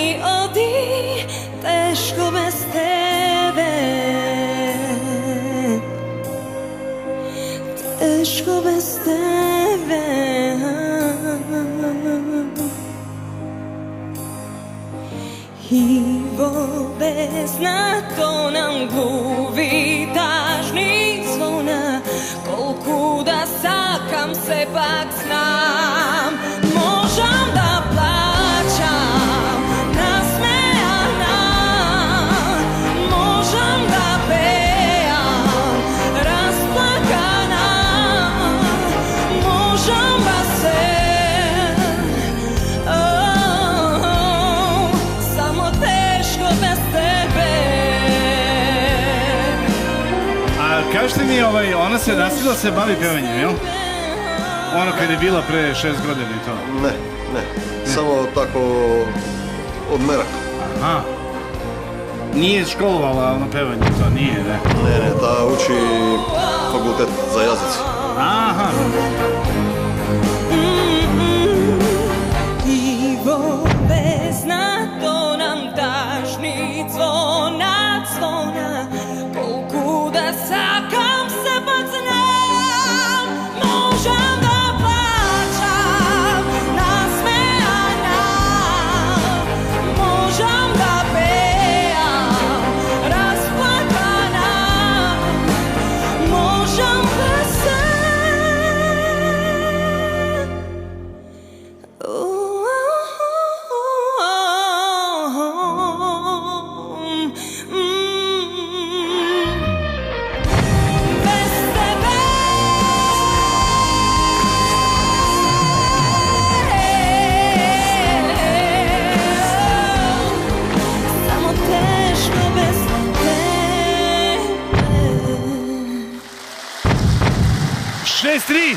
mi odi, teško bez tebe. Teško bez tebe. Ivo bezna to nam gubi tažni zvona, koliko da sakam se pak znam. Možem da plaćam nasmejana, možem da pejam rasplakana, možem da se samo teško bez tebe. A kažete mi, ona se nastavila se bavi pevanjem, jel? Ono kad je bila pre 6 godina i to? Ne. Samo tako od meraka. Aha. Nije školovala ono pevanje, to nije, ne? Ne, ta uči fakultet za jazici. Aha. Ivo bezna to nam tažni zvona, zvona, koliko da sakam se pak znam. Možem da plaćam nasmejana, možem da pejam rasplakana, možem da se samo teško bez tebe. 6-3!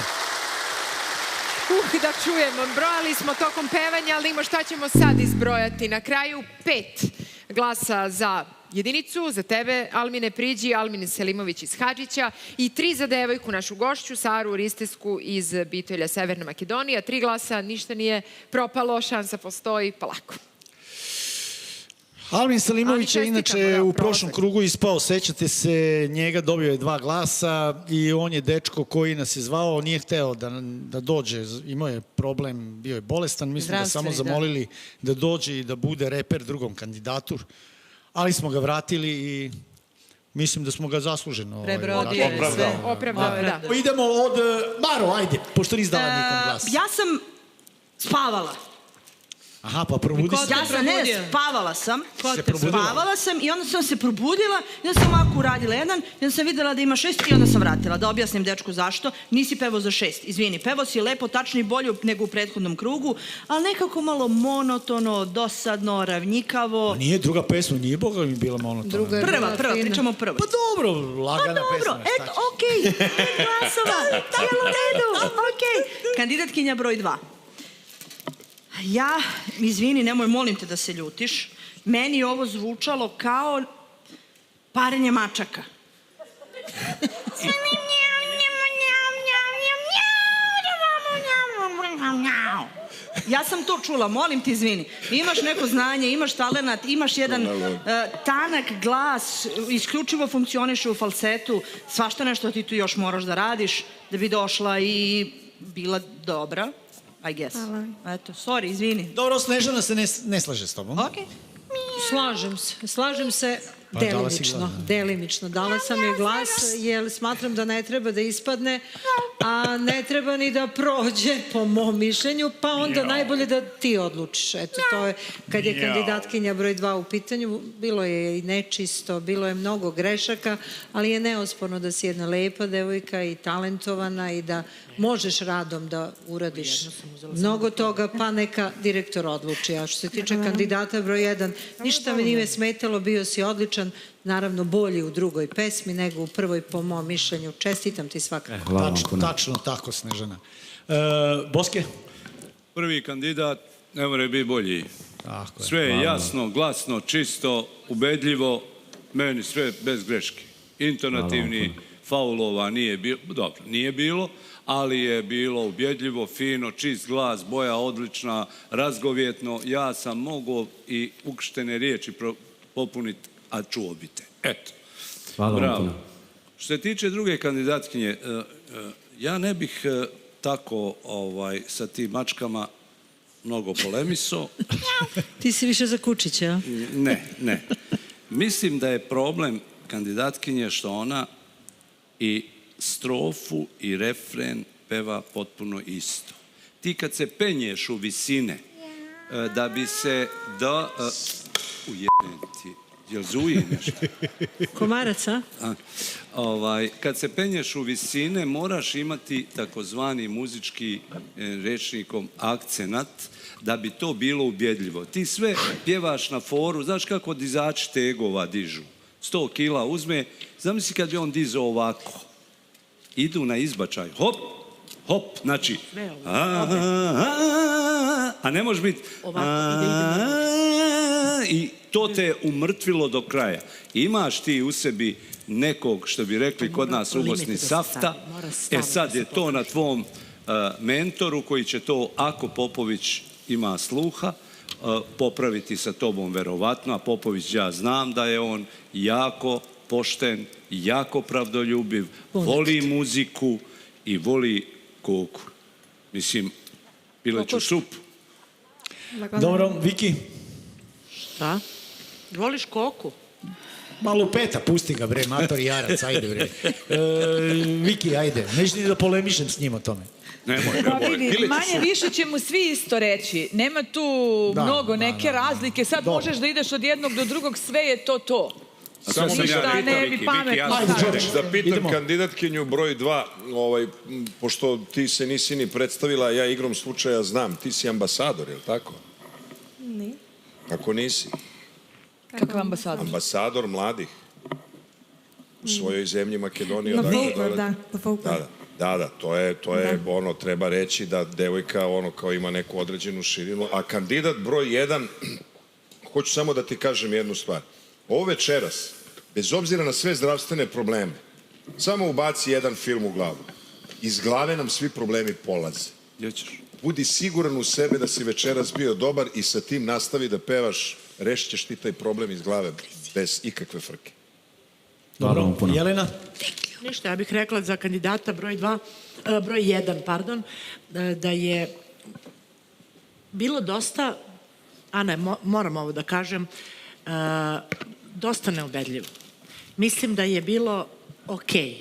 Da čujemo, brojali smo tokom pevanja, ali ima šta ćemo sad izbrojati. Na kraju 5 glasa za jedinicu, za tebe, Almine Priđi, Almine Selimović iz Hadžića i 3 za devojku, našu gošću, Saru Ristesku iz Bitolja, Severna Makedonija. 3 glasa, ništa nije propalo, šansa postoji, pa lako. Almin Selimović je inače u prošlom krugu ispao, sećate se, njega dobio je 2 glasa i on je dečko koji nas je zvao, nije hteo da dođe, imao je problem, bio je bolestan, mi smo ga samo zamolili da dođe i da bude reper drugom kandidatu, ali smo ga vratili i mislim da smo ga zasluženo prebrodio je sve. Opravdao, da. Idemo od Maro, ajde, pošto nisi dala nikom glas. Ja sam spavala. Aha, pa probudi se. Ja sam, spavala sam. Spavala sam i onda sam se probudila i onda sam ovako uradila jedan i onda sam videla da ima 6 i onda sam vratila. Da objasnim dečku zašto. Nisi pevao za 6, izvini. Pevao si lepo, tačno i bolje nego u prethodnom krugu, ali nekako malo monotono, dosadno, ravnjikavo. Nije druga pesma, nije Boga mi bila monotona. Prva, pričamo prvo. Pa dobro, lagana pesma. Eto, okej, glasova, jel u redu, okej. Kandidatkinja broj 2. Ja, izvini, nemoj, molim te da se ljutiš, meni je ovo zvučalo kao parenje mačaka. Ja sam to čula, molim ti, izvini. Imaš neko znanje, imaš talenat, imaš jedan tanak glas, isključivo funkcioniše u falsetu, svašta nešto ti tu još moraš da radiš, da bi došla i bila dobra. I guess. Eto, sorry, izvini. Dobro, Snežana se ne slaže s tobom. Okej. Slažem se delimično. Dala sam joj glas jer smatram da ne treba da ispadne, a ne treba ni da prođe po mom mišljenju, pa onda najbolje da ti odlučiš. Eto, to je, kad je kandidatkinja broj 2 u pitanju, bilo je i nečisto, bilo je mnogo grešaka, ali je neosporno da si jedna lepa devojka i talentovana i da možeš radom da uradiš mnogo toga, pa neka direktor odluči. A što se tiče kandidata broj 1, ništa mi nije smetalo, bio si odličan, naravno bolji u drugoj pesmi nego u prvoj, po mom mišljenju. Čestitam ti svakako. Tačno tako, Snežana. Boske? Prvi kandidat ne mora biti bolji. Sve je jasno, glasno, čisto, ubedljivo, meni sve bez greške. Intonativni, faulova nije bilo, dobro, nije bilo, ali je bilo ubjedljivo, fino, čist glas, boja odlična, razgovjetno. Ja sam mogao i ukrštene riječi popuniti, a čuo bi te. Eto. Hvala vam puno. Što se tiče druge kandidatkinje, ja ne bih tako sa tim mačkama mnogo polemisao. Ti si više za Kučića. Ne. Mislim da je problem kandidatkinje što ona i strofu i refren peva potpuno isto. Ti kad se penješ u visine, da bi se jel zuji nešto? Komarac, a? Kad se penješ u visine, moraš imati takozvani muzički rečnikom akcenat da bi to bilo ubjedljivo. Ti sve pjevaš na foru, znaš kako dizači tegova dižu. 100 kila uzme, zamisli kad bi on dizao ovako. Idu na izbačaj, hop, hop, znači, a ne može biti i to te je umrtvilo do kraja. Imaš ti u sebi nekog, što bi rekli kod nas u Bosni, safta, sad je to na tvom mentoru koji će to, ako Popović ima sluha, popraviti sa tobom verovatno, a Popović, ja znam da je on jako pošten, jako pravdoljubiv, voli muziku i voli koku. Mislim, pileću supu. Dobro, Viki? Šta? Voliš koku? Malo peta, pusti ga bre, mator jarac, ajde bre. Viki, ajde, neću ni da polemišem s njim o tome. Pa vidi, manje više će mu svi isto reći. Nema tu mnogo neke razlike. Sad možeš da ideš od jednog do drugog, sve je to. Samo sam ja da pitam kandidatkinju broj 2, pošto ti se nisi ni predstavila, ja igrom slučaja znam, ti si ambasador, je li tako? Ne. Kako nisi? Kakav ambasador? Ambasador mladih u svojoj zemlji Makedoniji. Na Folklor. Da, to je ono, treba reći da devojka ono kao ima neku određenu širinu, a kandidat broj 1, hoću samo da ti kažem jednu stvar. Ovo večeras, bez obzira na sve zdravstvene probleme, samo ubaci jedan film u glavu. Iz glave nam svi problemi polaze. Budi siguran u sebe da si večeras bio dobar i sa tim nastavi da pevaš, rešit ćeš ti taj problem iz glave bez ikakve frke. Dobro, Jelena? Ništa, ja bih rekla za kandidata broj 1, da je bilo dosta, moram ovo da kažem, dosta neubedljivo. Mislim da je bilo okej,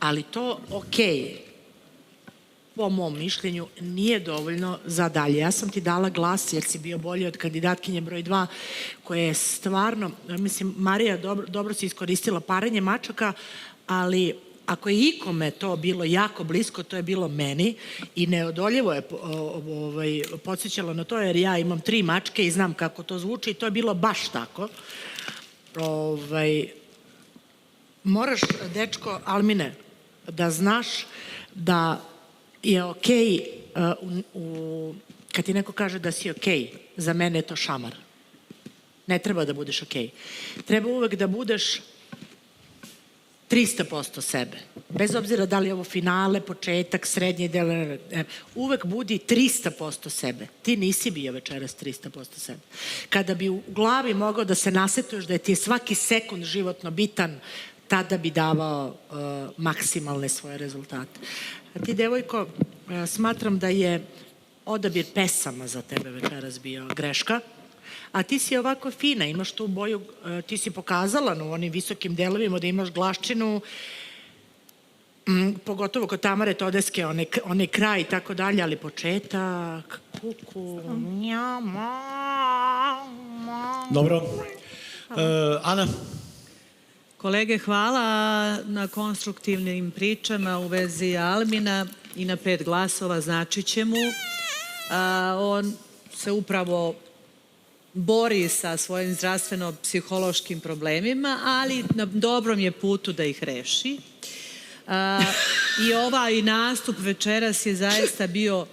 ali to okej, po mom mišljenju, nije dovoljno za dalje. Ja sam ti dala glas jer si bio bolji od kandidatkinje broj 2, koja je stvarno, mislim, Marija, dobro si iskoristila parenje mačaka, ali ako je ikome to bilo jako blisko, to je bilo meni i neodoljivo je podsjećalo na to, jer ja imam 3 mačke i znam kako to zvuči i to je bilo baš tako. Moraš, dečko Almine, da znaš da je okej, kad ti neko kaže da si okej, za mene je to šamar. Ne treba da budeš okej. Treba uvek da budeš 300% sebe. Bez obzira da li je ovo finale, početak, srednji del, uvek budi 300% sebe. Ti nisi bio večeras 300% sebe. Kada bi u glavi mogao da se nasetuješ da je ti svaki sekund životno bitan, tada bi davao maksimalne svoje rezultate. A ti, devojko, smatram da je odabir pesama za tebe večeras bio greška, a ti si ovako fina, imaš tu boju, ti si pokazala u onim visokim delovima da imaš glaščinu, pogotovo kod Tamare Todeske, onaj kraj i tako dalje, ali početak, kuku, Dobro. Ana? Kolege, hvala na konstruktivnim pričama u vezi Almina i na 5 glasova, znači će mu. On se upravo bori sa svojim zdravstveno-psihološkim problemima, ali na dobrom je putu da ih reši. I ovaj nastup večeras je zaista bio